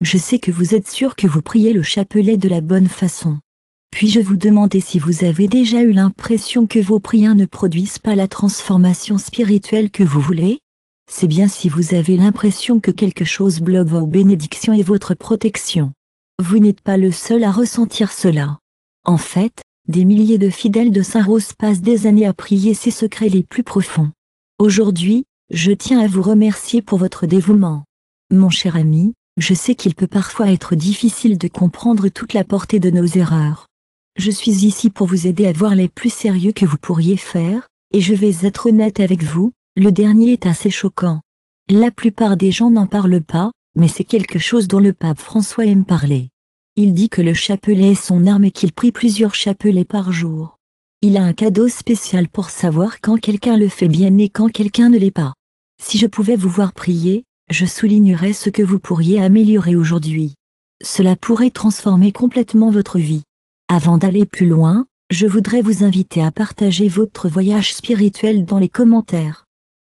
je sais que vous êtes sûr que vous priez le chapelet de la bonne façon. Puis-je vous demander si vous avez déjà eu l'impression que vos prières ne produisent pas la transformation spirituelle que vous voulez? C'est bien si vous avez l'impression que quelque chose bloque vos bénédictions et votre protection. Vous n'êtes pas le seul à ressentir cela. En fait, des milliers de fidèles de Saint-Rose passent des années à prier ses secrets les plus profonds. Aujourd'hui, je tiens à vous remercier pour votre dévouement. Mon cher ami, je sais qu'il peut parfois être difficile de comprendre toute la portée de nos erreurs. Je suis ici pour vous aider à voir les plus sérieux que vous pourriez faire, et je vais être honnête avec vous, le dernier est assez choquant. La plupart des gens n'en parlent pas, mais c'est quelque chose dont le pape François aime parler. Il dit que le chapelet est son arme et qu'il prie plusieurs chapelets par jour. Il a un cadeau spécial pour savoir quand quelqu'un le fait bien et quand quelqu'un ne l'est pas. Si je pouvais vous voir prier, je soulignerais ce que vous pourriez améliorer aujourd'hui. Cela pourrait transformer complètement votre vie. Avant d'aller plus loin, je voudrais vous inviter à partager votre voyage spirituel dans les commentaires.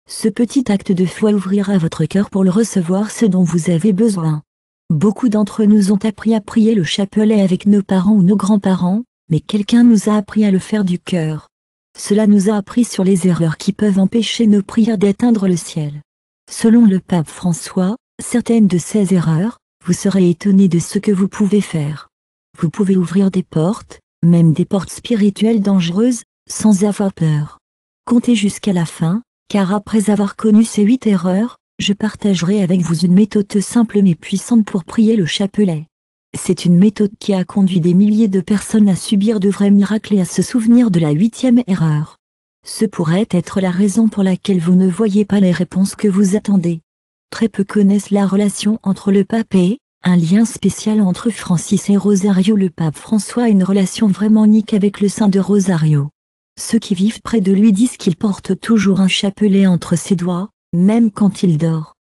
Ce petit acte de foi ouvrira votre cœur pour le recevoir ce dont vous avez besoin. Beaucoup d'entre nous ont appris à prier le chapelet avec nos parents ou nos grands-parents, mais quelqu'un nous a appris à le faire du cœur. Cela nous a appris sur les erreurs qui peuvent empêcher nos prières d'atteindre le ciel. Selon le pape François, certaines de ces erreurs, vous serez étonné de ce que vous pouvez faire. Vous pouvez ouvrir des portes, même des portes spirituelles dangereuses, sans avoir peur. Comptez jusqu'à la fin, car après avoir connu ces 8 erreurs, je partagerai avec vous une méthode simple mais puissante pour prier le chapelet. C'est une méthode qui a conduit des milliers de personnes à subir de vrais miracles et à se souvenir de la 8e erreur. Ce pourrait être la raison pour laquelle vous ne voyez pas les réponses que vous attendez. Très peu connaissent la relation entre le pape et un lien spécial entre Francis et Rosario. Le pape François a une relation vraiment unique avec le saint de Rosario. Ceux qui vivent près de lui disent qu'il porte toujours un chapelet entre ses doigts, même quand il dort.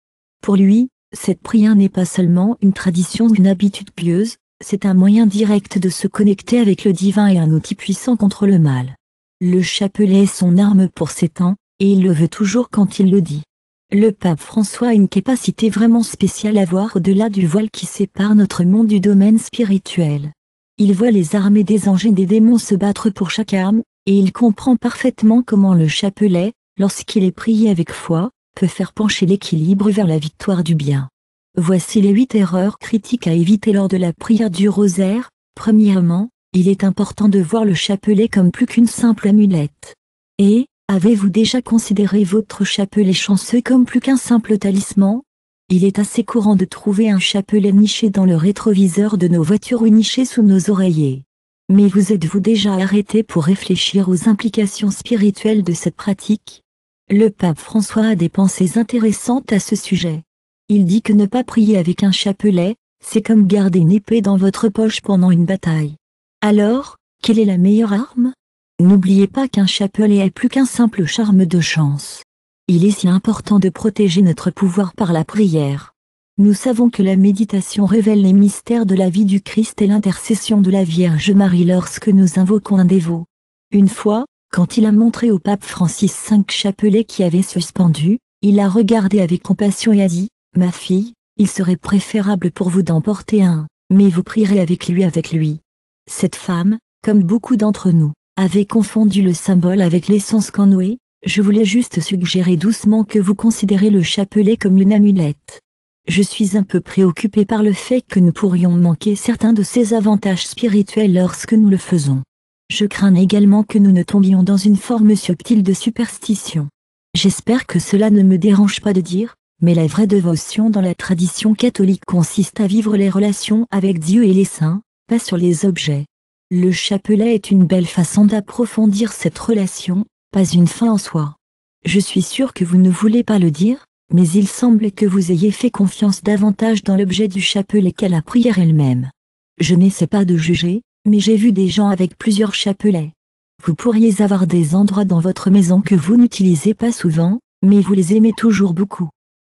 Pour lui, cette prière n'est pas seulement une tradition ou une habitude pieuse, c'est un moyen direct de se connecter avec le divin et un outil puissant contre le mal. Le chapelet est son arme pour ces temps, et il le veut toujours quand il le dit. Le pape François a une capacité vraiment spéciale à voir au-delà du voile qui sépare notre monde du domaine spirituel. Il voit les armées des anges et des démons se battre pour chaque âme, et il comprend parfaitement comment le chapelet, lorsqu'il est prié avec foi, peut faire pencher l'équilibre vers la victoire du bien. Voici les 8 erreurs critiques à éviter lors de la prière du rosaire. Premièrement, il est important de voir le chapelet comme plus qu'une simple amulette. Et, avez-vous déjà considéré votre chapelet chanceux comme plus qu'un simple talisman? Il est assez courant de trouver un chapelet niché dans le rétroviseur de nos voitures ou niché sous nos oreillers. Mais vous êtes-vous déjà arrêté pour réfléchir aux implications spirituelles de cette pratique? Le pape François a des pensées intéressantes à ce sujet. Il dit que ne pas prier avec un chapelet, c'est comme garder une épée dans votre poche pendant une bataille. Alors, quelle est la meilleure arme? N'oubliez pas qu'un chapelet est plus qu'un simple charme de chance. Il est si important de protéger notre pouvoir par la prière. Nous savons que la méditation révèle les mystères de la vie du Christ et l'intercession de la Vierge Marie lorsque nous invoquons un dévot. Une fois, quand il a montré au pape Francis 5 chapelets qui avaient suspendu, il l'a regardé avec compassion et a dit, « Ma fille, il serait préférable pour vous d'en porter un, mais vous prierez avec lui. » Cette femme, comme beaucoup d'entre nous, avait confondu le symbole avec l'essence canoë. Je voulais juste suggérer doucement que vous considérez le chapelet comme une amulette. Je suis un peu préoccupé par le fait que nous pourrions manquer certains de ces avantages spirituels lorsque nous le faisons. Je crains également que nous ne tombions dans une forme subtile de superstition. J'espère que cela ne me dérange pas de dire, mais la vraie dévotion dans la tradition catholique consiste à vivre les relations avec Dieu et les saints, pas sur les objets. Le chapelet est une belle façon d'approfondir cette relation, pas une fin en soi. Je suis sûr que vous ne voulez pas le dire, mais il semble que vous ayez fait confiance davantage dans l'objet du chapelet qu'à la prière elle-même. Je n'essaie pas de juger, mais j'ai vu des gens avec plusieurs chapelets. Vous pourriez avoir des endroits dans votre maison que vous n'utilisez pas souvent, mais vous les aimez toujours beaucoup.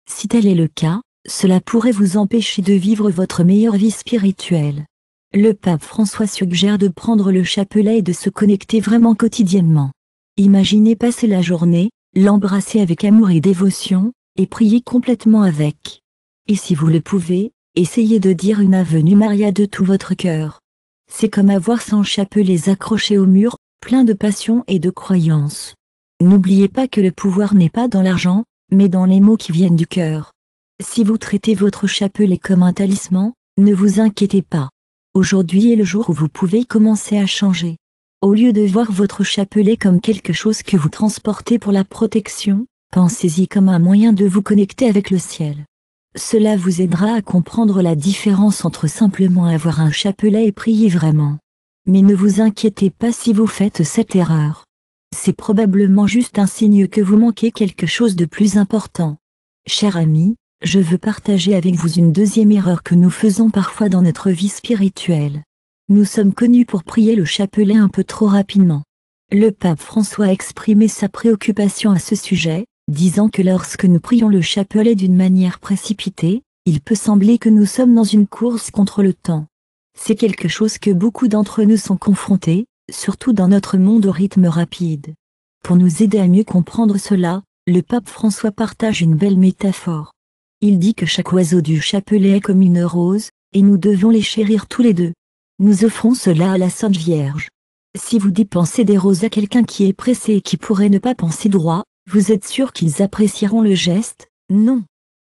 Si tel est le cas, cela pourrait vous empêcher de vivre votre meilleure vie spirituelle. Le pape François suggère de prendre le chapelet et de se connecter vraiment quotidiennement. Imaginez passer la journée, l'embrasser avec amour et dévotion, et prier complètement avec. Et si vous le pouvez, Essayez de dire une Avenue Maria de tout votre cœur. C'est comme avoir 100 chapelets accrochés au mur, plein de passion et de croyance. N'oubliez pas que le pouvoir n'est pas dans l'argent, mais dans les mots qui viennent du cœur. Si vous traitez votre chapelet comme un talisman, ne vous inquiétez pas. Aujourd'hui est le jour où vous pouvez commencer à changer. Au lieu de voir votre chapelet comme quelque chose que vous transportez pour la protection, pensez-y comme un moyen de vous connecter avec le ciel. Cela vous aidera à comprendre la différence entre simplement avoir un chapelet et prier vraiment. Mais ne vous inquiétez pas si vous faites cette erreur. C'est probablement juste un signe que vous manquez quelque chose de plus important. Cher ami, je veux partager avec vous une deuxième erreur que nous faisons parfois dans notre vie spirituelle. Nous sommes connus pour prier le chapelet un peu trop rapidement. Le pape François a exprimé sa préoccupation à ce sujet, disant que lorsque nous prions le chapelet d'une manière précipitée, il peut sembler que nous sommes dans une course contre le temps. C'est quelque chose que beaucoup d'entre nous sont confrontés, surtout dans notre monde au rythme rapide. Pour nous aider à mieux comprendre cela, le pape François partage une belle métaphore. Il dit que chaque oiseau du chapelet est comme une rose, et nous devons les chérir tous les deux. Nous offrons cela à la Sainte Vierge. Si vous dépensez des roses à quelqu'un qui est pressé et qui pourrait ne pas penser droit, vous êtes sûr qu'ils apprécieront le geste? Non.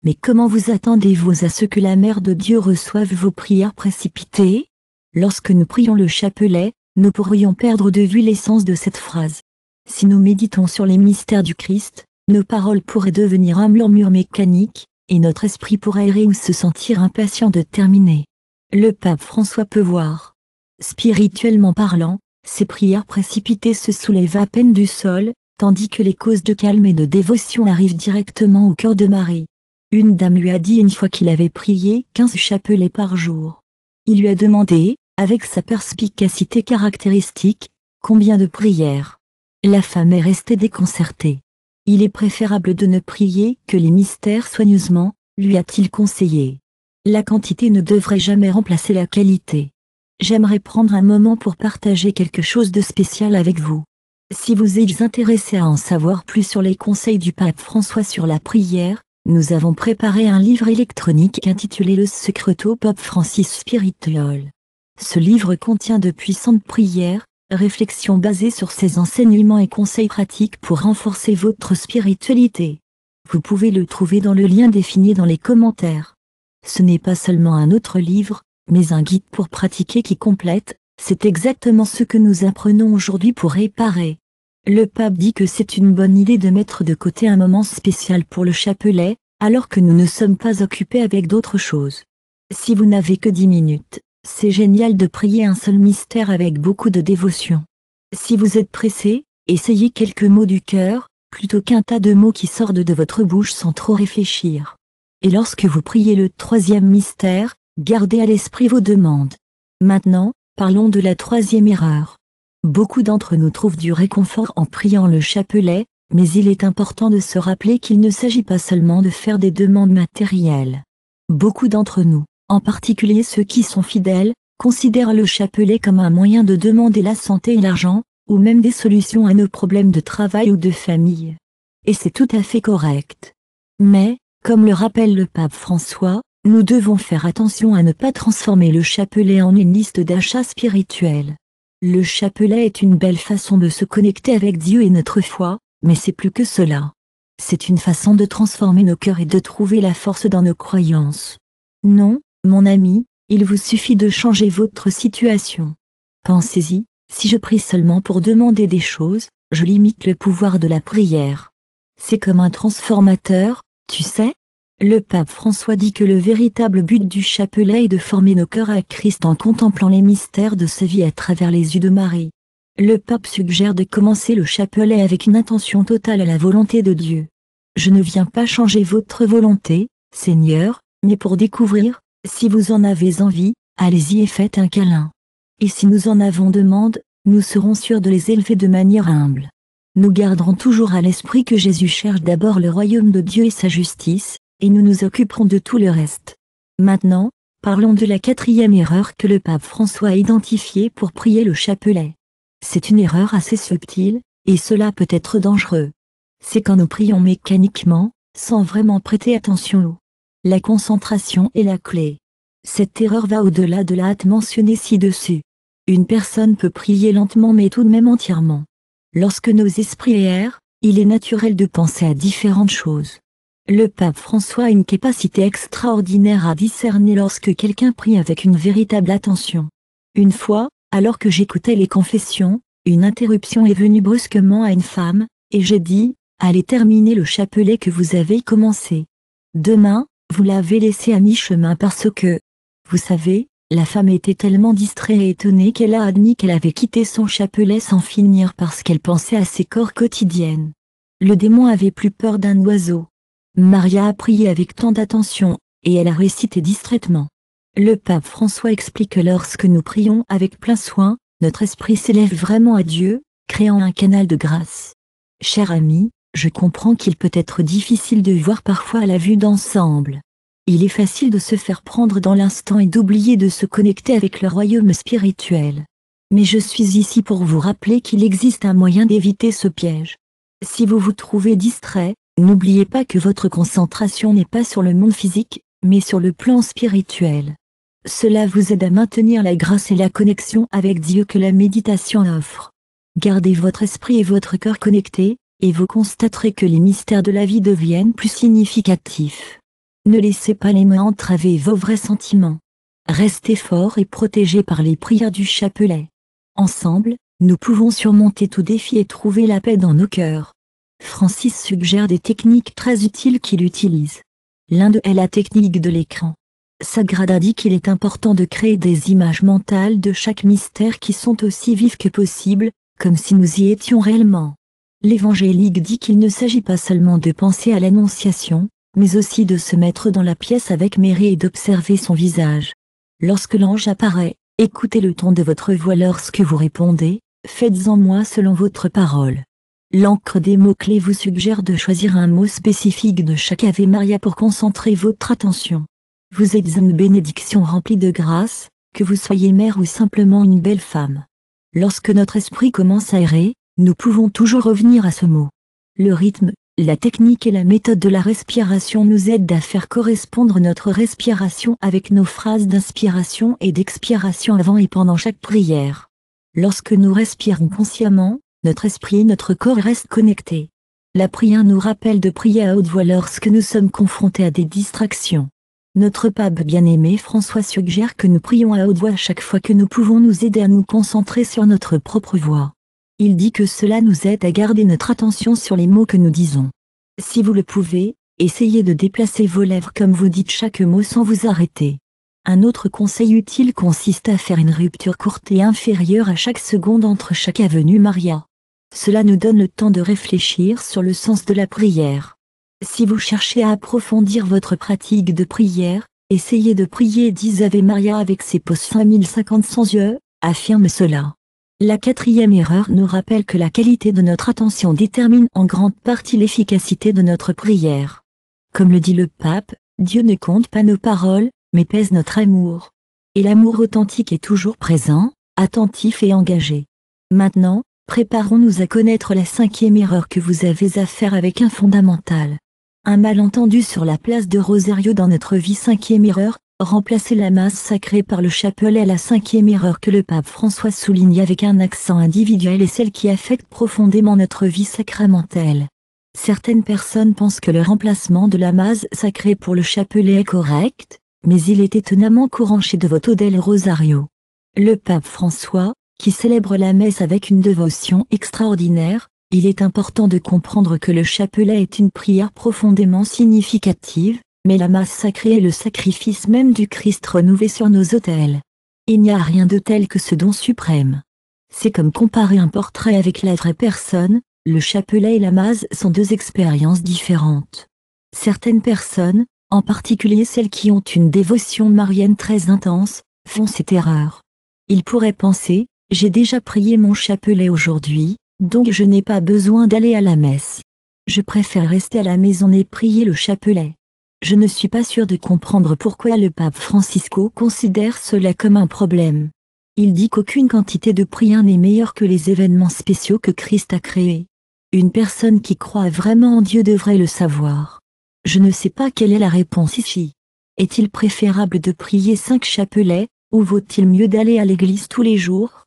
Mais comment vous attendez-vous à ce que la Mère de Dieu reçoive vos prières précipitées? Lorsque nous prions le chapelet, nous pourrions perdre de vue l'essence de cette phrase. Si nous méditons sur les mystères du Christ, nos paroles pourraient devenir un murmure mécanique, et notre esprit pourrait errer ou se sentir impatient de terminer. Le pape François peut voir. Spirituellement parlant, ces prières précipitées se soulèvent à peine du sol, tandis que les causes de calme et de dévotion arrivent directement au cœur de Marie. Une dame lui a dit une fois qu'il avait prié 15 chapelets par jour. Il lui a demandé, avec sa perspicacité caractéristique, combien de prières. La femme est restée déconcertée. Il est préférable de ne prier que les mystères soigneusement, lui a-t-il conseillé. La quantité ne devrait jamais remplacer la qualité. J'aimerais prendre un moment pour partager quelque chose de spécial avec vous. Si vous êtes intéressé à en savoir plus sur les conseils du pape François sur la prière, nous avons préparé un livre électronique intitulé Le Secreto Pope Francis Spiritual. Ce livre contient de puissantes prières, réflexions basées sur ses enseignements et conseils pratiques pour renforcer votre spiritualité. Vous pouvez le trouver dans le lien défini dans les commentaires. Ce n'est pas seulement un autre livre, mais un guide pour pratiquer qui complète, c'est exactement ce que nous apprenons aujourd'hui pour réparer. Le pape dit que c'est une bonne idée de mettre de côté un moment spécial pour le chapelet, alors que nous ne sommes pas occupés avec d'autres choses. Si vous n'avez que 10 minutes, c'est génial de prier un seul mystère avec beaucoup de dévotion. Si vous êtes pressé, essayez quelques mots du cœur, plutôt qu'un tas de mots qui sortent de votre bouche sans trop réfléchir. Et lorsque vous priez le troisième mystère, gardez à l'esprit vos demandes. Maintenant, parlons de la troisième erreur. Beaucoup d'entre nous trouvent du réconfort en priant le chapelet, mais il est important de se rappeler qu'il ne s'agit pas seulement de faire des demandes matérielles. Beaucoup d'entre nous, en particulier ceux qui sont fidèles, considèrent le chapelet comme un moyen de demander la santé et l'argent, ou même des solutions à nos problèmes de travail ou de famille. Et c'est tout à fait correct. Mais, comme le rappelle le pape François, nous devons faire attention à ne pas transformer le chapelet en une liste d'achats spirituels. Le chapelet est une belle façon de se connecter avec Dieu et notre foi, mais c'est plus que cela. C'est une façon de transformer nos cœurs et de trouver la force dans nos croyances. Non, mon ami, il vous suffit de changer votre situation. Pensez-y, si je prie seulement pour demander des choses, je limite le pouvoir de la prière. C'est comme un transformateur, tu sais? Le pape François dit que le véritable but du chapelet est de former nos cœurs à Christ en contemplant les mystères de sa vie à travers les yeux de Marie. Le pape suggère de commencer le chapelet avec une intention totale à la volonté de Dieu. Je ne viens pas changer votre volonté, Seigneur, mais pour découvrir, si vous en avez envie, allez-y et faites un câlin. Et si nous en avons demande, nous serons sûrs de les élever de manière humble. Nous garderons toujours à l'esprit que Jésus cherche d'abord le royaume de Dieu et sa justice, et nous nous occuperons de tout le reste. Maintenant, parlons de la quatrième erreur que le pape François a identifiée pour prier le chapelet. C'est une erreur assez subtile, et cela peut être dangereux. C'est quand nous prions mécaniquement, sans vraiment prêter attention. La concentration est la clé. Cette erreur va au-delà de la hâte mentionnée ci-dessus. Une personne peut prier lentement mais tout de même entièrement. Lorsque nos esprits errent, il est naturel de penser à différentes choses. Le pape François a une capacité extraordinaire à discerner lorsque quelqu'un prie avec une véritable attention. Une fois, alors que j'écoutais les confessions, une interruption est venue brusquement à une femme, et j'ai dit, « Allez terminer le chapelet que vous avez commencé. Demain, vous l'avez laissé à mi-chemin parce que, vous savez, la femme était tellement distraite et étonnée qu'elle a admis qu'elle avait quitté son chapelet sans finir parce qu'elle pensait à ses corps quotidiennes. Le démon avait plus peur d'un oiseau. Maria a prié avec tant d'attention, et elle a récité distraitement. Le pape François explique que lorsque nous prions avec plein soin, notre esprit s'élève vraiment à Dieu, créant un canal de grâce. Cher ami, je comprends qu'il peut être difficile de voir parfois à la vue d'ensemble. Il est facile de se faire prendre dans l'instant et d'oublier de se connecter avec le royaume spirituel. Mais je suis ici pour vous rappeler qu'il existe un moyen d'éviter ce piège. Si vous vous trouvez distrait, n'oubliez pas que votre concentration n'est pas sur le monde physique, mais sur le plan spirituel. Cela vous aide à maintenir la grâce et la connexion avec Dieu que la méditation offre. Gardez votre esprit et votre cœur connectés, et vous constaterez que les mystères de la vie deviennent plus significatifs. Ne laissez pas les mains entraver vos vrais sentiments. Restez forts et protégés par les prières du chapelet. Ensemble, nous pouvons surmonter tout défi et trouver la paix dans nos cœurs. Francis suggère des techniques très utiles qu'il utilise. L'un d'eux est la technique de l'écran. Sagrada dit qu'il est important de créer des images mentales de chaque mystère qui sont aussi vives que possible, comme si nous y étions réellement. L'évangélique dit qu'il ne s'agit pas seulement de penser à l'Annonciation, mais aussi de se mettre dans la pièce avec Marie et d'observer son visage. Lorsque l'ange apparaît, écoutez le ton de votre voix lorsque vous répondez, « Faites-en moi selon votre parole ». L'encre des mots-clés vous suggère de choisir un mot spécifique de chaque Ave Maria pour concentrer votre attention. Vous êtes une bénédiction remplie de grâce, que vous soyez mère ou simplement une belle femme. Lorsque notre esprit commence à errer, nous pouvons toujours revenir à ce mot. Le rythme, la technique et la méthode de la respiration nous aident à faire correspondre notre respiration avec nos phrases d'inspiration et d'expiration avant et pendant chaque prière. Lorsque nous respirons consciemment, notre esprit et notre corps restent connectés. La prière nous rappelle de prier à haute voix lorsque nous sommes confrontés à des distractions. Notre pape bien-aimé François suggère que nous prions à haute voix chaque fois que nous pouvons nous aider à nous concentrer sur notre propre voix. Il dit que cela nous aide à garder notre attention sur les mots que nous disons. Si vous le pouvez, essayez de déplacer vos lèvres comme vous dites chaque mot sans vous arrêter. Un autre conseil utile consiste à faire une rupture courte et inférieure à chaque seconde entre chaque Ave Maria. Cela nous donne le temps de réfléchir sur le sens de la prière. Si vous cherchez à approfondir votre pratique de prière, essayez de prier 10 Ave Maria avec ces pauses 5050 sans yeux, affirme cela. La quatrième erreur nous rappelle que la qualité de notre attention détermine en grande partie l'efficacité de notre prière. Comme le dit le pape, Dieu ne compte pas nos paroles, mais pèse notre amour. Et l'amour authentique est toujours présent, attentif et engagé. Maintenant, préparons-nous à connaître la cinquième erreur que vous avez à faire avec un fondamental. Un malentendu sur la place de Rosario dans notre vie. Cinquième erreur, remplacer la masse sacrée par le chapelet. La cinquième erreur que le pape François souligne avec un accent individuel est celle qui affecte profondément notre vie sacramentelle. Certaines personnes pensent que le remplacement de la masse sacrée pour le chapelet est correct, mais il est étonnamment courant chez Devoto del Rosario. Le pape François, qui célèbre la messe avec une dévotion extraordinaire, il est important de comprendre que le chapelet est une prière profondément significative, mais la masse sacrée est le sacrifice même du Christ renouvelé sur nos autels. Il n'y a rien de tel que ce don suprême. C'est comme comparer un portrait avec la vraie personne, le chapelet et la masse sont deux expériences différentes. Certaines personnes, en particulier celles qui ont une dévotion marienne très intense, font cette erreur. Ils pourraient penser, j'ai déjà prié mon chapelet aujourd'hui, donc je n'ai pas besoin d'aller à la messe. Je préfère rester à la maison et prier le chapelet. Je ne suis pas sûr de comprendre pourquoi le pape Francisco considère cela comme un problème. Il dit qu'aucune quantité de prière n'est meilleure que les événements spéciaux que Christ a créés. Une personne qui croit vraiment en Dieu devrait le savoir. Je ne sais pas quelle est la réponse ici. Est-il préférable de prier 5 chapelets, ou vaut-il mieux d'aller à l'église tous les jours?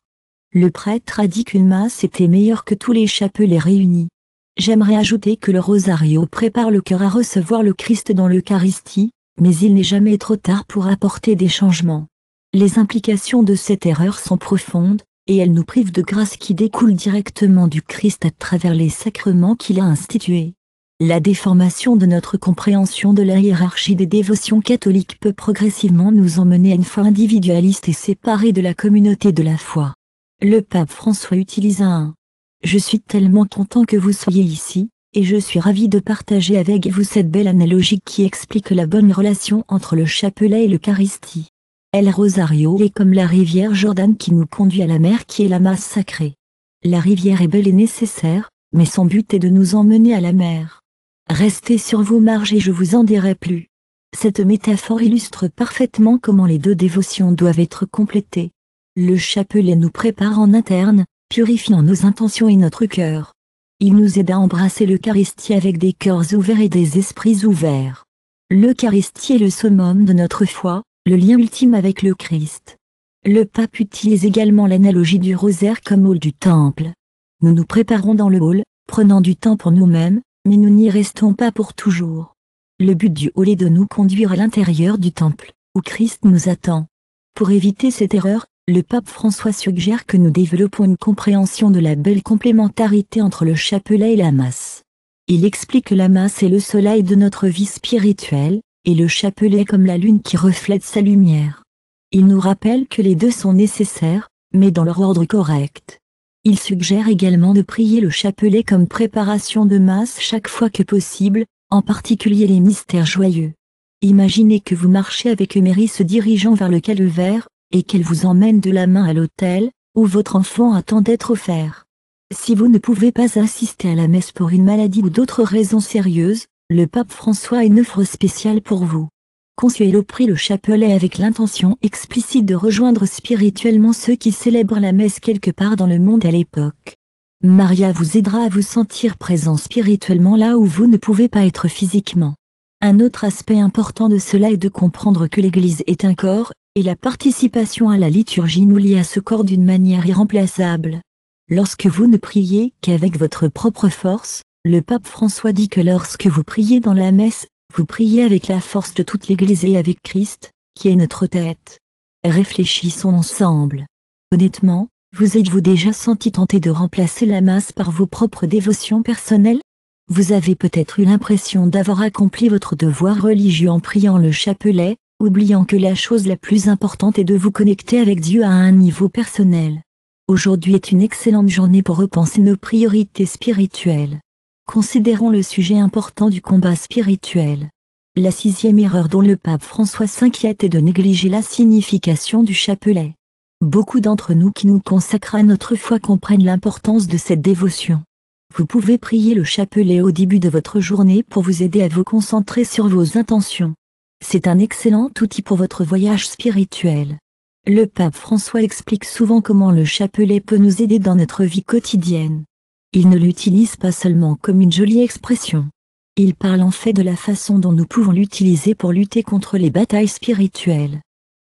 Le prêtre a dit qu'une masse était meilleure que tous les chapelets réunis. J'aimerais ajouter que le rosario prépare le cœur à recevoir le Christ dans l'Eucharistie, mais il n'est jamais trop tard pour apporter des changements. Les implications de cette erreur sont profondes, et elles nous privent de grâces qui découlent directement du Christ à travers les sacrements qu'il a institués. La déformation de notre compréhension de la hiérarchie des dévotions catholiques peut progressivement nous emmener à une foi individualiste et séparée de la communauté de la foi. Le pape François utilisa un « Je suis tellement content que vous soyez ici, et je suis ravi de partager avec vous cette belle analogie qui explique la bonne relation entre le chapelet et l'Eucharistie. El Rosario est comme la rivière Jordan qui nous conduit à la mer qui est la masse sacrée. La rivière est belle et nécessaire, mais son but est de nous emmener à la mer. Restez sur vos marges et je vous en dirai plus. » Cette métaphore illustre parfaitement comment les deux dévotions doivent être complétées. Le chapelet nous prépare en interne, purifiant nos intentions et notre cœur. Il nous aide à embrasser l'Eucharistie avec des cœurs ouverts et des esprits ouverts. L'Eucharistie est le summum de notre foi, le lien ultime avec le Christ. Le pape utilise également l'analogie du rosaire comme hall du temple. Nous nous préparons dans le hall, prenant du temps pour nous-mêmes, mais nous n'y restons pas pour toujours. Le but du hall est de nous conduire à l'intérieur du temple, où Christ nous attend. Pour éviter cette erreur, le pape François suggère que nous développons une compréhension de la belle complémentarité entre le chapelet et la masse. Il explique que la masse est le soleil de notre vie spirituelle, et le chapelet comme la lune qui reflète sa lumière. Il nous rappelle que les deux sont nécessaires, mais dans leur ordre correct. Il suggère également de prier le chapelet comme préparation de masse chaque fois que possible, en particulier les mystères joyeux. Imaginez que vous marchez avec Mary se dirigeant vers le calvaire, et qu'elle vous emmène de la main à l'autel, où votre enfant attend d'être offert. Si vous ne pouvez pas assister à la messe pour une maladie ou d'autres raisons sérieuses, le pape François a une offre spéciale pour vous. Consuelo prie le chapelet avec l'intention explicite de rejoindre spirituellement ceux qui célèbrent la messe quelque part dans le monde à l'époque. Maria vous aidera à vous sentir présent spirituellement là où vous ne pouvez pas être physiquement. Un autre aspect important de cela est de comprendre que l'Église est un corps, et la participation à la liturgie nous lie à ce corps d'une manière irremplaçable. Lorsque vous ne priez qu'avec votre propre force, le pape François dit que lorsque vous priez dans la messe, vous priez avec la force de toute l'Église et avec Christ, qui est notre tête. Réfléchissons ensemble. Honnêtement, vous êtes-vous déjà senti tenté de remplacer la masse par vos propres dévotions personnelles? Vous avez peut-être eu l'impression d'avoir accompli votre devoir religieux en priant le chapelet, oubliant que la chose la plus importante est de vous connecter avec Dieu à un niveau personnel. Aujourd'hui est une excellente journée pour repenser nos priorités spirituelles. Considérons le sujet important du combat spirituel. La 6e erreur dont le pape François s'inquiète est de négliger la signification du chapelet. Beaucoup d'entre nous qui nous consacrent à notre foi comprennent l'importance de cette dévotion. Vous pouvez prier le chapelet au début de votre journée pour vous aider à vous concentrer sur vos intentions. C'est un excellent outil pour votre voyage spirituel. Le pape François explique souvent comment le chapelet peut nous aider dans notre vie quotidienne. Il ne l'utilise pas seulement comme une jolie expression. Il parle en fait de la façon dont nous pouvons l'utiliser pour lutter contre les batailles spirituelles.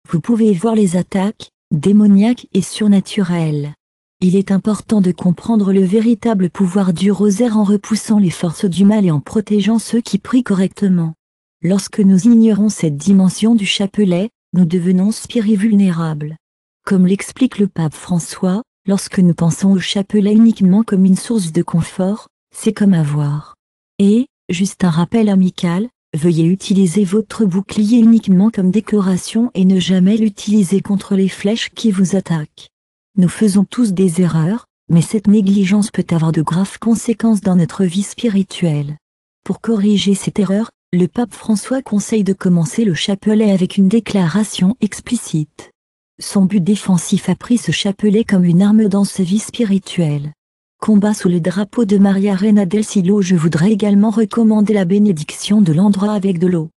Vous pouvez voir les attaques, démoniaques et surnaturelles. Il est important de comprendre le véritable pouvoir du rosaire en repoussant les forces du mal et en protégeant ceux qui prient correctement. Lorsque nous ignorons cette dimension du chapelet, nous devenons spirivulnérables. Comme l'explique le pape François, lorsque nous pensons au chapelet uniquement comme une source de confort, c'est comme avoir. Et, juste un rappel amical, veuillez utiliser votre bouclier uniquement comme décoration et ne jamais l'utiliser contre les flèches qui vous attaquent. Nous faisons tous des erreurs, mais cette négligence peut avoir de graves conséquences dans notre vie spirituelle. Pour corriger cette erreur, le pape François conseille de commencer le chapelet avec une déclaration explicite. Son but défensif a pris ce chapelet comme une arme dans sa vie spirituelle. Combat sous le drapeau de Maria Reina del Cielo. Je voudrais également recommander la bénédiction de l'endroit avec de l'eau.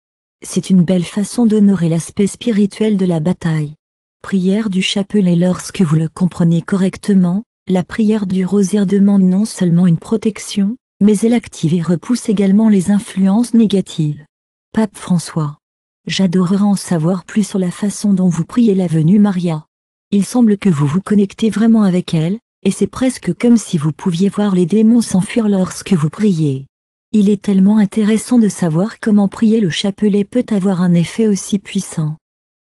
C'est une belle façon d'honorer l'aspect spirituel de la bataille. Prière du chapelet. Lorsque vous le comprenez correctement, la prière du rosaire demande non seulement une protection, mais elle active et repousse également les influences négatives. Pape François. J'adorerais en savoir plus sur la façon dont vous priez la Venue Maria. Il semble que vous vous connectez vraiment avec elle, et c'est presque comme si vous pouviez voir les démons s'enfuir lorsque vous priez. Il est tellement intéressant de savoir comment prier le chapelet peut avoir un effet aussi puissant.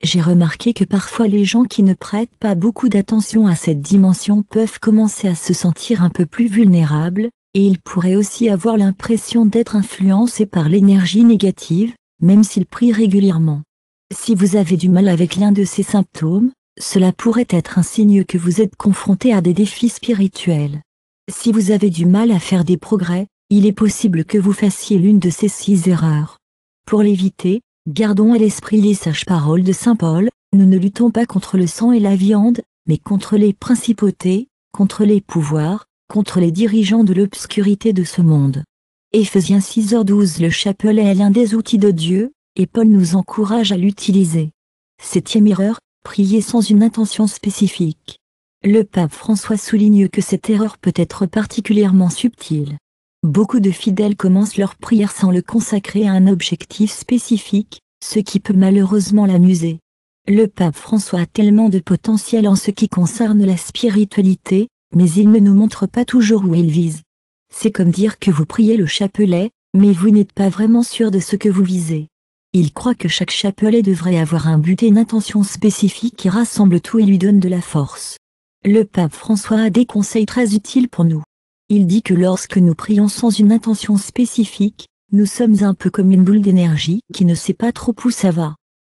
J'ai remarqué que parfois les gens qui ne prêtent pas beaucoup d'attention à cette dimension peuvent commencer à se sentir un peu plus vulnérables, et ils pourraient aussi avoir l'impression d'être influencés par l'énergie négative, même s'ils prient régulièrement. Si vous avez du mal avec l'un de ces symptômes, cela pourrait être un signe que vous êtes confronté à des défis spirituels. Si vous avez du mal à faire des progrès, il est possible que vous fassiez l'une de ces 6 erreurs. Pour l'éviter, gardons à l'esprit les sages paroles de saint Paul, nous ne luttons pas contre le sang et la viande, mais contre les principautés, contre les pouvoirs, contre les dirigeants de l'obscurité de ce monde. Éphésiens 6h12. Le chapelet est l'un des outils de Dieu, et Paul nous encourage à l'utiliser. 7e erreur, prier sans une intention spécifique. Le pape François souligne que cette erreur peut être particulièrement subtile. Beaucoup de fidèles commencent leur prière sans le consacrer à un objectif spécifique, ce qui peut malheureusement l'amuser. Le pape François a tellement de potentiel en ce qui concerne la spiritualité, mais il ne nous montre pas toujours où il vise. C'est comme dire que vous priez le chapelet, mais vous n'êtes pas vraiment sûr de ce que vous visez. Il croit que chaque chapelet devrait avoir un but et une intention spécifique qui rassemble tout et lui donne de la force. Le pape François a des conseils très utiles pour nous. Il dit que lorsque nous prions sans une intention spécifique, nous sommes un peu comme une boule d'énergie qui ne sait pas trop où ça va.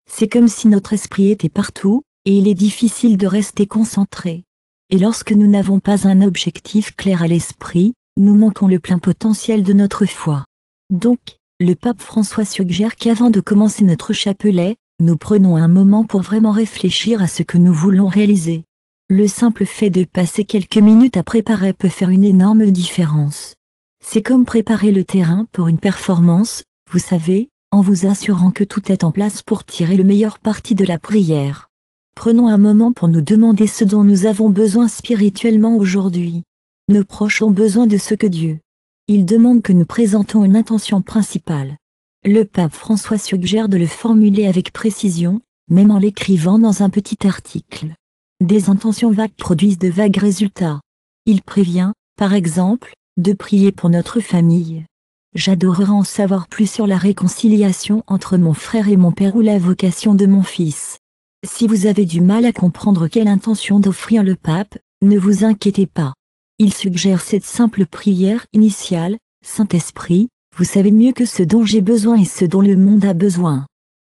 C'est comme si notre esprit était partout, et il est difficile de rester concentré. Et lorsque nous n'avons pas un objectif clair à l'esprit, nous manquons le plein potentiel de notre foi. Donc, le pape François suggère qu'avant de commencer notre chapelet, nous prenons un moment pour vraiment réfléchir à ce que nous voulons réaliser. Le simple fait de passer quelques minutes à préparer peut faire une énorme différence. C'est comme préparer le terrain pour une performance, vous savez, en vous assurant que tout est en place pour tirer le meilleur parti de la prière. Prenons un moment pour nous demander ce dont nous avons besoin spirituellement aujourd'hui. Nos proches ont besoin de ce que Dieu. Il demande que nous présentons une intention principale. Le pape François suggère de le formuler avec précision, même en l'écrivant dans un petit article. Des intentions vagues produisent de vagues résultats. Il prévient, par exemple, de prier pour notre famille. J'adorerais en savoir plus sur la réconciliation entre mon frère et mon père ou la vocation de mon fils. Si vous avez du mal à comprendre quelle intention d'offrir le pape, ne vous inquiétez pas. Il suggère cette simple prière initiale, Saint-Esprit, vous savez mieux que ce dont j'ai besoin et ce dont le monde a besoin.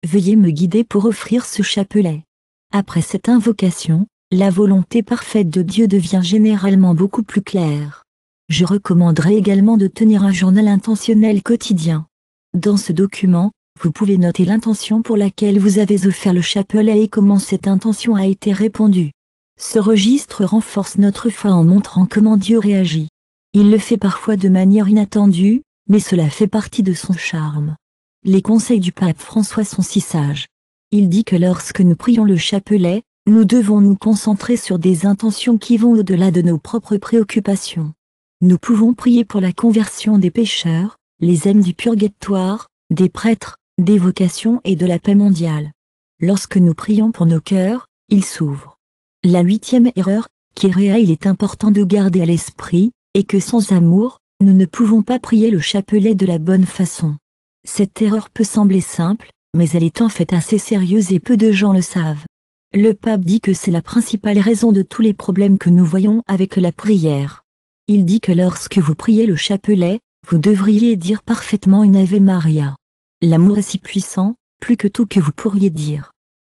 Veuillez me guider pour offrir ce chapelet. Après cette invocation, la volonté parfaite de Dieu devient généralement beaucoup plus claire. Je recommanderais également de tenir un journal intentionnel quotidien. Dans ce document, vous pouvez noter l'intention pour laquelle vous avez offert le chapelet et comment cette intention a été répondue. Ce registre renforce notre foi en montrant comment Dieu réagit. Il le fait parfois de manière inattendue, mais cela fait partie de son charme. Les conseils du pape François sont si sages. Il dit que lorsque nous prions le chapelet, nous devons nous concentrer sur des intentions qui vont au-delà de nos propres préoccupations. Nous pouvons prier pour la conversion des pécheurs, les âmes du purgatoire, des prêtres, des vocations et de la paix mondiale. Lorsque nous prions pour nos cœurs, ils s'ouvrent. La 8e erreur, Kyria, il est important de garder à l'esprit, et que sans amour, nous ne pouvons pas prier le chapelet de la bonne façon. Cette erreur peut sembler simple, mais elle est en fait assez sérieuse et peu de gens le savent. Le pape dit que c'est la principale raison de tous les problèmes que nous voyons avec la prière. Il dit que lorsque vous priez le chapelet, vous devriez dire parfaitement une Ave Maria. L'amour est si puissant, plus que tout que vous pourriez dire.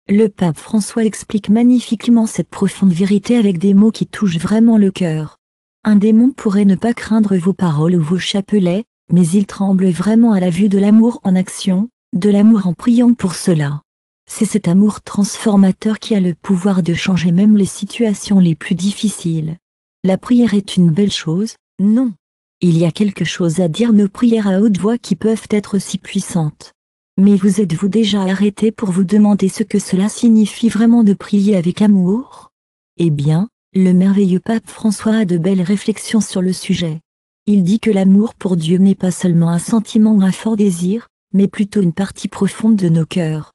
Le pape François explique magnifiquement cette profonde vérité avec des mots qui touchent vraiment le cœur. Un démon pourrait ne pas craindre vos paroles ou vos chapelets, mais il tremble vraiment à la vue de l'amour en action, de l'amour en priant pour cela. C'est cet amour transformateur qui a le pouvoir de changer même les situations les plus difficiles. La prière est une belle chose, non. Il y a quelque chose à dire, nos prières à haute voix qui peuvent être si puissantes. Mais vous êtes-vous déjà arrêté pour vous demander ce que cela signifie vraiment de prier avec amour? Eh bien, le merveilleux pape François a de belles réflexions sur le sujet. Il dit que l'amour pour Dieu n'est pas seulement un sentiment ou un fort désir, mais plutôt une partie profonde de nos cœurs.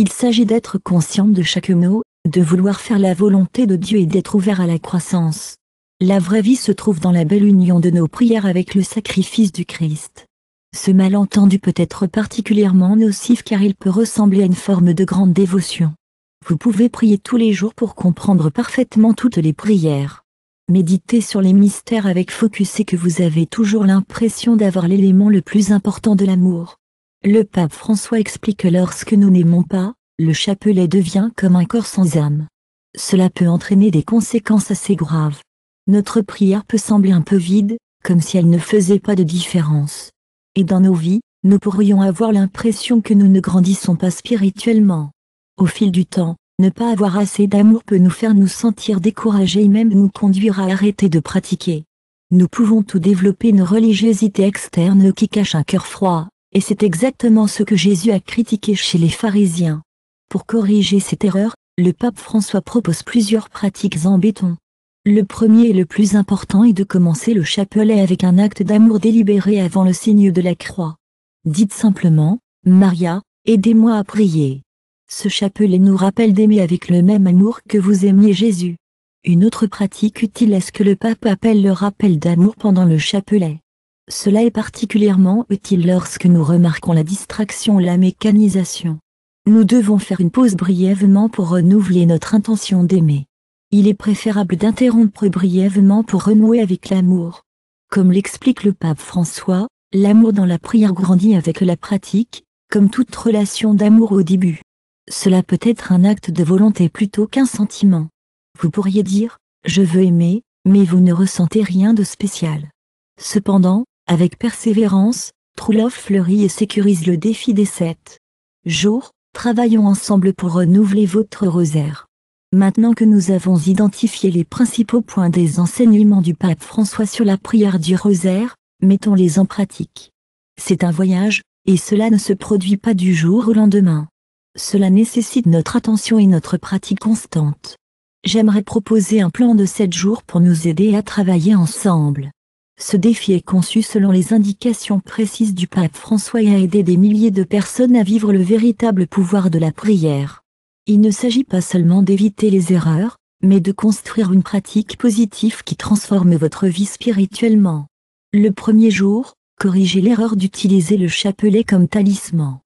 Il s'agit d'être conscient de chaque mot, de vouloir faire la volonté de Dieu et d'être ouvert à la croissance. La vraie vie se trouve dans la belle union de nos prières avec le sacrifice du Christ. Ce malentendu peut être particulièrement nocif car il peut ressembler à une forme de grande dévotion. Vous pouvez prier tous les jours pour comprendre parfaitement toutes les prières. Méditez sur les mystères avec focus et que vous avez toujours l'impression d'avoir l'élément le plus important de l'amour. Le pape François explique que lorsque nous n'aimons pas, le chapelet devient comme un corps sans âme. Cela peut entraîner des conséquences assez graves. Notre prière peut sembler un peu vide, comme si elle ne faisait pas de différence. Et dans nos vies, nous pourrions avoir l'impression que nous ne grandissons pas spirituellement. Au fil du temps, ne pas avoir assez d'amour peut nous faire nous sentir découragés et même nous conduire à arrêter de pratiquer. Nous pouvons tout développer une religiosité externe qui cache un cœur froid, et c'est exactement ce que Jésus a critiqué chez les pharisiens. Pour corriger cette erreur, le pape François propose plusieurs pratiques en béton. Le premier et le plus important est de commencer le chapelet avec un acte d'amour délibéré avant le signe de la croix. Dites simplement, Maria, aidez-moi à prier. Ce chapelet nous rappelle d'aimer avec le même amour que vous aimiez Jésus. Une autre pratique utile est ce que le pape appelle le rappel d'amour pendant le chapelet. Cela est particulièrement utile lorsque nous remarquons la distraction ou la mécanisation. Nous devons faire une pause brièvement pour renouveler notre intention d'aimer. Il est préférable d'interrompre brièvement pour renouer avec l'amour. Comme l'explique le pape François, l'amour dans la prière grandit avec la pratique, comme toute relation d'amour au début. Cela peut être un acte de volonté plutôt qu'un sentiment. Vous pourriez dire, je veux aimer, mais vous ne ressentez rien de spécial. Cependant, avec persévérance, True Love fleurit et sécurise le défi des 7 jours. Travaillons ensemble pour renouveler votre rosaire. Maintenant que nous avons identifié les principaux points des enseignements du pape François sur la prière du rosaire, mettons-les en pratique. C'est un voyage, et cela ne se produit pas du jour au lendemain. Cela nécessite notre attention et notre pratique constante. J'aimerais proposer un plan de 7 jours pour nous aider à travailler ensemble. Ce défi est conçu selon les indications précises du pape François et a aidé des milliers de personnes à vivre le véritable pouvoir de la prière. Il ne s'agit pas seulement d'éviter les erreurs, mais de construire une pratique positive qui transforme votre vie spirituellement. Le premier jour, corrigez l'erreur d'utiliser le chapelet comme talisman.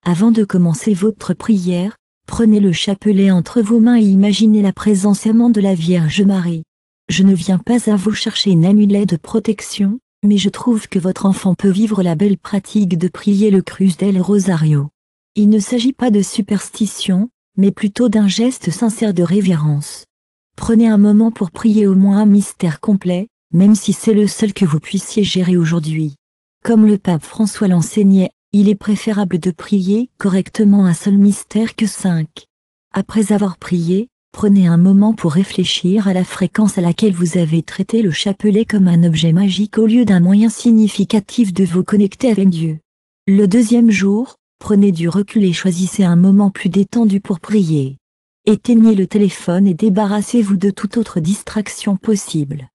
Avant de commencer votre prière, prenez le chapelet entre vos mains et imaginez la présence aimante de la Vierge Marie. Je ne viens pas à vous chercher une amulette de protection, mais je trouve que votre enfant peut vivre la belle pratique de prier le Cruz del Rosario. Il ne s'agit pas de superstition, mais plutôt d'un geste sincère de révérence. Prenez un moment pour prier au moins un mystère complet, même si c'est le seul que vous puissiez gérer aujourd'hui. Comme le pape François l'enseignait, il est préférable de prier correctement un seul mystère que 5. Après avoir prié, prenez un moment pour réfléchir à la fréquence à laquelle vous avez traité le chapelet comme un objet magique au lieu d'un moyen significatif de vous connecter avec Dieu. Le deuxième jour, prenez du recul et choisissez un moment plus détendu pour prier. Éteignez le téléphone et débarrassez-vous de toute autre distraction possible.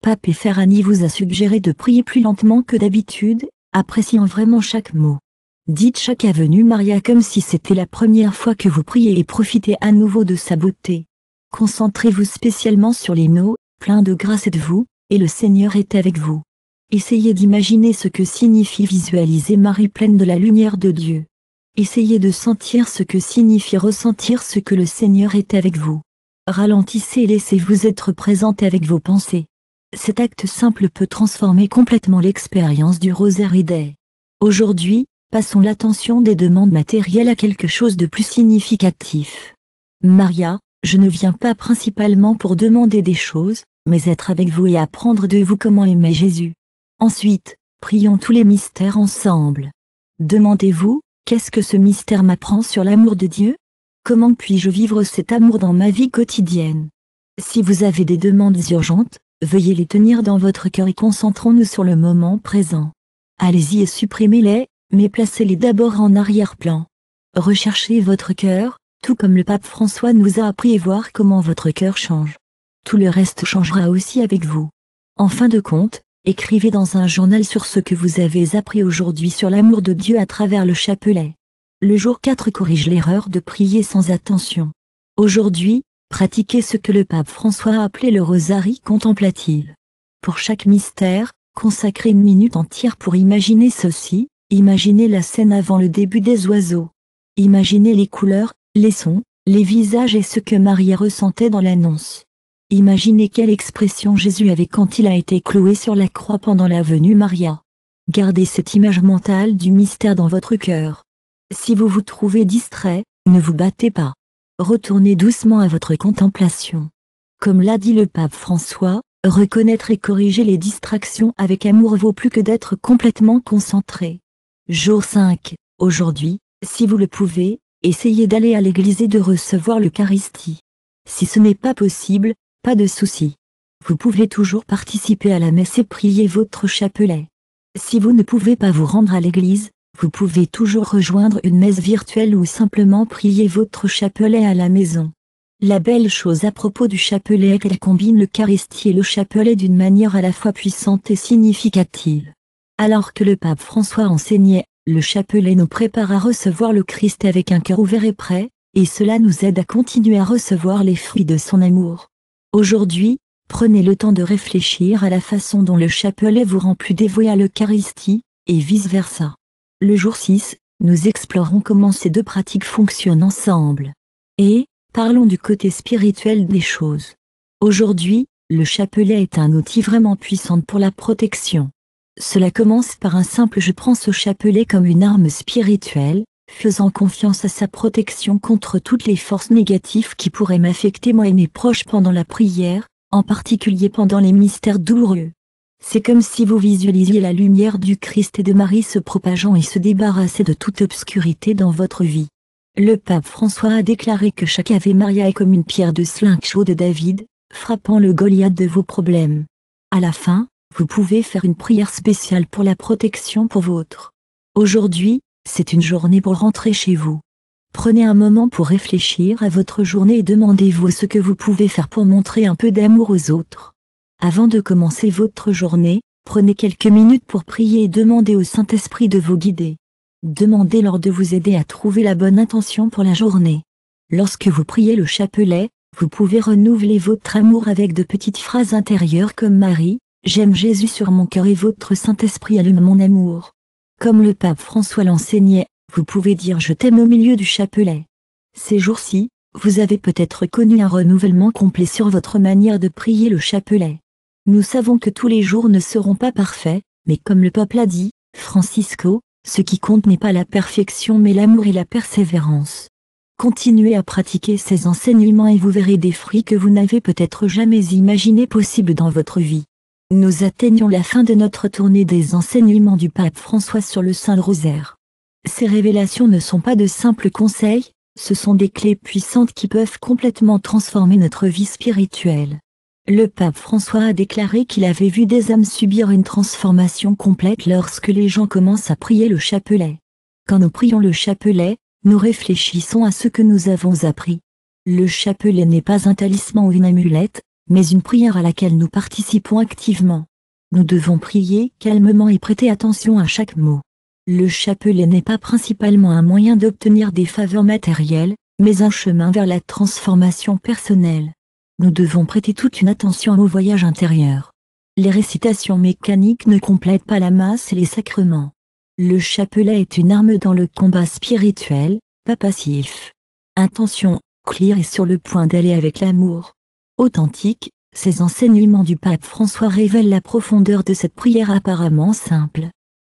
Pape Ferrani vous a suggéré de prier plus lentement que d'habitude, appréciant vraiment chaque mot. Dites chaque Avenue Maria comme si c'était la première fois que vous priez et profitez à nouveau de sa beauté. Concentrez-vous spécialement sur les mots, pleins de grâce êtes-vous, et le Seigneur est avec vous. Essayez d'imaginer ce que signifie visualiser Marie pleine de la lumière de Dieu. Essayez de sentir ce que signifie ressentir ce que le Seigneur est avec vous. Ralentissez et laissez-vous être présente avec vos pensées. Cet acte simple peut transformer complètement l'expérience du rosaire et des. Aujourd'hui, passons l'attention des demandes matérielles à quelque chose de plus significatif. Maria, je ne viens pas principalement pour demander des choses, mais être avec vous et apprendre de vous comment aimer Jésus. Ensuite, prions tous les mystères ensemble. Demandez-vous, qu'est-ce que ce mystère m'apprend sur l'amour de Dieu? Comment puis-je vivre cet amour dans ma vie quotidienne? Si vous avez des demandes urgentes, veuillez les tenir dans votre cœur et concentrons-nous sur le moment présent. Allez-y et supprimez-les, mais placez-les d'abord en arrière-plan. Recherchez votre cœur, tout comme le pape François nous a appris et voir comment votre cœur change. Tout le reste changera aussi avec vous. En fin de compte, écrivez dans un journal sur ce que vous avez appris aujourd'hui sur l'amour de Dieu à travers le chapelet. Le jour 4 corrige l'erreur de prier sans attention. Aujourd'hui, pratiquez ce que le pape François a appelé le rosarie contemplative. Pour chaque mystère, consacrez une minute entière pour imaginer ceci. Imaginez la scène avant le début des oiseaux. Imaginez les couleurs, les sons, les visages et ce que Marie ressentait dans l'annonce. Imaginez quelle expression Jésus avait quand il a été cloué sur la croix pendant la venue Maria. Gardez cette image mentale du mystère dans votre cœur. Si vous vous trouvez distrait, ne vous battez pas. Retournez doucement à votre contemplation. Comme l'a dit le pape François, reconnaître et corriger les distractions avec amour vaut plus que d'être complètement concentré. Jour 5. Aujourd'hui, si vous le pouvez, essayez d'aller à l'église et de recevoir l'Eucharistie. Si ce n'est pas possible, pas de souci. Vous pouvez toujours participer à la messe et prier votre chapelet. Si vous ne pouvez pas vous rendre à l'église, vous pouvez toujours rejoindre une messe virtuelle ou simplement prier votre chapelet à la maison. La belle chose à propos du chapelet est qu'elle combine l'Eucharistie et le chapelet d'une manière à la fois puissante et significative. Alors que le pape François enseignait, le chapelet nous prépare à recevoir le Christ avec un cœur ouvert et prêt, et cela nous aide à continuer à recevoir les fruits de son amour. Aujourd'hui, prenez le temps de réfléchir à la façon dont le chapelet vous rend plus dévoué à l'Eucharistie, et vice-versa. Le jour 6, nous explorons comment ces deux pratiques fonctionnent ensemble. Et, parlons du côté spirituel des choses. Aujourd'hui, le chapelet est un outil vraiment puissant pour la protection. Cela commence par un simple « je prends ce chapelet comme une arme spirituelle », faisant confiance à sa protection contre toutes les forces négatives qui pourraient m'affecter moi et mes proches pendant la prière, en particulier pendant les mystères douloureux. C'est comme si vous visualisiez la lumière du Christ et de Marie se propageant et se débarrasser de toute obscurité dans votre vie. Le pape François a déclaré que chaque Ave Maria est comme une pierre de slingshot de David, frappant le Goliath de vos problèmes. À la fin, vous pouvez faire une prière spéciale pour la protection pour vôtre. Aujourd'hui, c'est une journée pour rentrer chez vous. Prenez un moment pour réfléchir à votre journée et demandez-vous ce que vous pouvez faire pour montrer un peu d'amour aux autres. Avant de commencer votre journée, prenez quelques minutes pour prier et demandez au Saint-Esprit de vous guider. Demandez-leur de vous aider à trouver la bonne intention pour la journée. Lorsque vous priez le chapelet, vous pouvez renouveler votre amour avec de petites phrases intérieures comme Marie, j'aime Jésus sur mon cœur et votre Saint-Esprit allume mon amour. Comme le pape François l'enseignait, vous pouvez dire je t'aime au milieu du chapelet. Ces jours-ci, vous avez peut-être connu un renouvellement complet sur votre manière de prier le chapelet. Nous savons que tous les jours ne seront pas parfaits, mais comme le pape l'a dit, Francisco, ce qui compte n'est pas la perfection mais l'amour et la persévérance. Continuez à pratiquer ces enseignements et vous verrez des fruits que vous n'avez peut-être jamais imaginés possibles dans votre vie. Nous atteignons la fin de notre tournée des enseignements du pape François sur le Saint-Rosaire. Ces révélations ne sont pas de simples conseils, ce sont des clés puissantes qui peuvent complètement transformer notre vie spirituelle. Le pape François a déclaré qu'il avait vu des âmes subir une transformation complète lorsque les gens commencent à prier le chapelet. Quand nous prions le chapelet, nous réfléchissons à ce que nous avons appris. Le chapelet n'est pas un talisman ou une amulette, mais une prière à laquelle nous participons activement. Nous devons prier calmement et prêter attention à chaque mot. Le chapelet n'est pas principalement un moyen d'obtenir des faveurs matérielles, mais un chemin vers la transformation personnelle. Nous devons prêter toute une attention au voyage intérieur. Les récitations mécaniques ne complètent pas la masse et les sacrements. Le chapelet est une arme dans le combat spirituel, pas passif. Intention, claire et sur le point d'aller avec l'amour authentique, ces enseignements du pape François révèlent la profondeur de cette prière apparemment simple.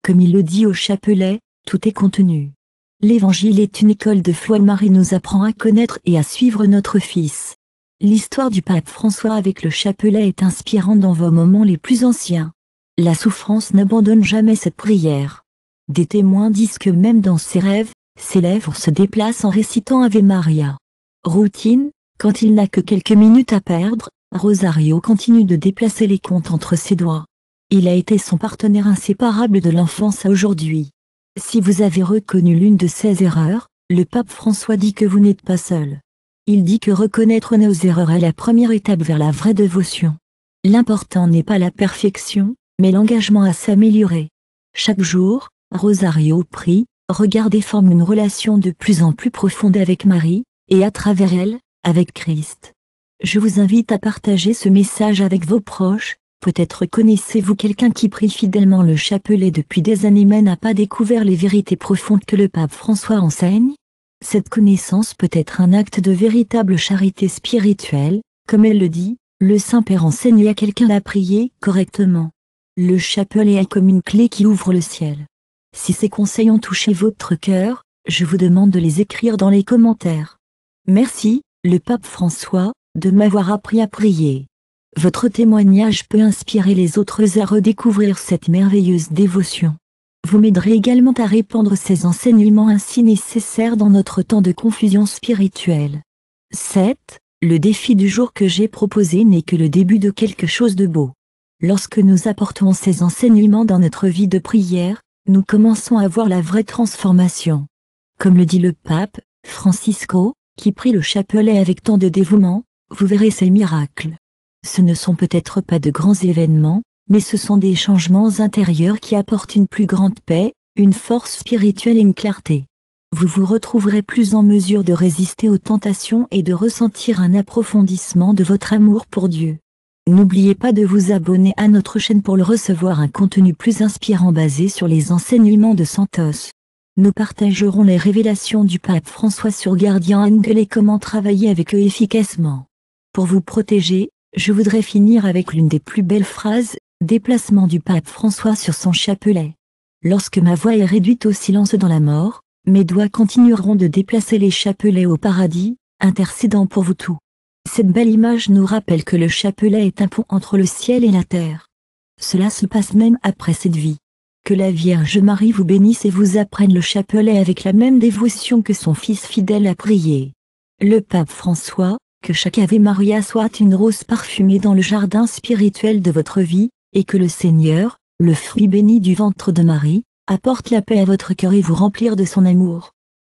Comme il le dit au chapelet, tout est contenu. L'Évangile est une école de foi. Marie nous apprend à connaître et à suivre notre Fils. L'histoire du pape François avec le chapelet est inspirante dans vos moments les plus anciens. La souffrance n'abandonne jamais cette prière. Des témoins disent que même dans ses rêves, ses lèvres se déplacent en récitant Ave Maria. Routine, quand il n'a que quelques minutes à perdre, Rosario continue de déplacer les comptes entre ses doigts. Il a été son partenaire inséparable de l'enfance à aujourd'hui. Si vous avez reconnu l'une de ces erreurs, le pape François dit que vous n'êtes pas seul. Il dit que reconnaître nos erreurs est la première étape vers la vraie dévotion. L'important n'est pas la perfection, mais l'engagement à s'améliorer. Chaque jour, Rosario prie, Regardez forme une relation de plus en plus profonde avec Marie, et à travers elle, avec Christ. Je vous invite à partager ce message avec vos proches. Peut-être connaissez-vous quelqu'un qui prie fidèlement le chapelet depuis des années mais n'a pas découvert les vérités profondes que le pape François enseigne. Cette connaissance peut être un acte de véritable charité spirituelle, comme elle le dit, le Saint-Père enseigne à quelqu'un à prier correctement. Le chapelet est comme une clé qui ouvre le ciel. Si ces conseils ont touché votre cœur, je vous demande de les écrire dans les commentaires. Merci, le pape François, de m'avoir appris à prier. Votre témoignage peut inspirer les autres à redécouvrir cette merveilleuse dévotion. Vous m'aiderez également à répandre ces enseignements ainsi nécessaires dans notre temps de confusion spirituelle. 7. Le défi du jour que j'ai proposé n'est que le début de quelque chose de beau. Lorsque nous apportons ces enseignements dans notre vie de prière, nous commençons à voir la vraie transformation. Comme le dit le pape, Francisco, qui prie le chapelet avec tant de dévouement, vous verrez ces miracles. Ce ne sont peut-être pas de grands événements, mais ce sont des changements intérieurs qui apportent une plus grande paix, une force spirituelle et une clarté. Vous vous retrouverez plus en mesure de résister aux tentations et de ressentir un approfondissement de votre amour pour Dieu. N'oubliez pas de vous abonner à notre chaîne pour recevoir un contenu plus inspirant basé sur les enseignements de Santos. Nous partagerons les révélations du pape François sur Guardian Angel et comment travailler avec eux efficacement. Pour vous protéger, je voudrais finir avec l'une des plus belles phrases, déplacement du pape François sur son chapelet. Lorsque ma voix est réduite au silence dans la mort, mes doigts continueront de déplacer les chapelets au paradis, intercédant pour vous tous. Cette belle image nous rappelle que le chapelet est un pont entre le ciel et la terre. Cela se passe même après cette vie. Que la Vierge Marie vous bénisse et vous apprenne le chapelet avec la même dévotion que son fils fidèle a prié. Le pape François, que chaque Ave Maria soit une rose parfumée dans le jardin spirituel de votre vie, et que le Seigneur, le fruit béni du ventre de Marie, apporte la paix à votre cœur et vous remplir de son amour.